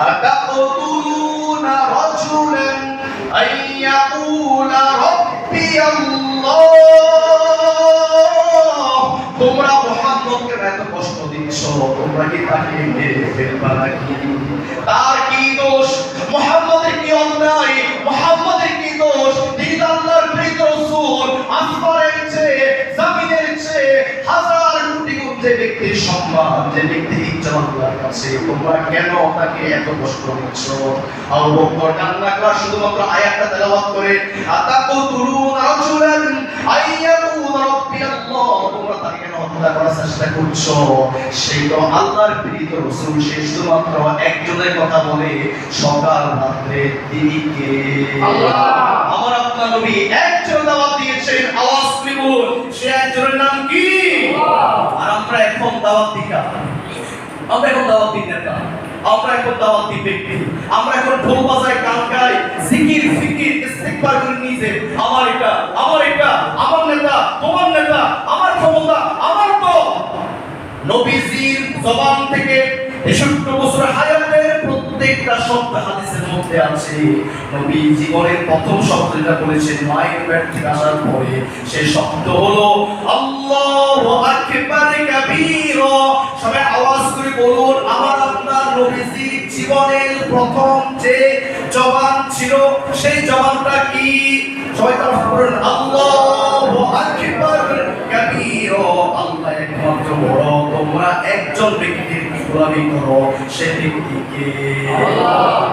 আতাকুতুনা রাজুলান আইয়াকুলা রাব্বিয়াল্লাহ। তোমরা মুহাম্মদকে এত কষ্ট দিচ্ছ, তোমরা কি তাকে মেরে ফেলবা নাকি? তার কি দোষ? মুহাম্মদের কি অন্যায়? মুহাম্মদের কি দোষ? তিনি আল্লাহর প্রিয় রাসূল। আসমানের চেয়ে জমিনের চেয়ে হাজার কোটি গুণ যে ব্যক্তির সম্মান, যে ব্যক্তির ইজ্জত আল্লাহর কাছে, তোমরা কেন তাকে এত কষ্ট দিচ্ছ? আবু বকর কান্না করে শুধুমাত্র আয়াতটা তেলাওয়াত করে, আতাকুতুনা রাজুলান আইয়াকুলা রাব্বিয়াল্লাহ। তোমরা তাকে কেন হত্যা করার চেষ্টা করছো? সেই তো আল্লাহর প্রিয় রাসূল, সে শুধুমাত্র একজনের কথা বলে, সকাল রাত্রে তিনি কে? আল্লাহ। আমার আপনার নবী একজন দাওয়াত দিয়েছেন, আওয়াজ করে বলুন, সে একজনের নাম কি? আল্লাহ। আর আমরা এখন দাওয়াত দিই না, আমরা এখন দাওয়াত দিই না, আমরা এখন দাওয়াত দিই ব্যক্তি, আমরা এখন ঢোল বাজাই, গান গাই, জিকির ফিকির ইস্তিগফার করে নিজে, আমার এটা, আমার এটা, আমার নেতা, তোমার নেতা, আমার ক্ষমতা, আমার তো। নবীজির জবান থেকে ৬৩ বছর হায়াতের প্রত্যেকটা শব্দ হাদিসের মধ্যে আছে। নবী জীবনের প্রথম শব্দ যেটা বলেছেন মায়ের পেট থেকে আসার পরে, সেই শব্দ হলো আল্লাহু আকবার কাবীরা। সবাই আওয়াজ করে বলুন, আমার আপনার নবীজির জীবনের প্রথম যে জবান ছিল, সেই জবানটা কি? সবাই তারা বলুন আল্লাহু আকবার কাবীরা। আল্লাহ একমাত্র বড়, তোমরা একজন ব্যক্তির গোলামি করো, সে ব্যক্তিকে আল্লাহ।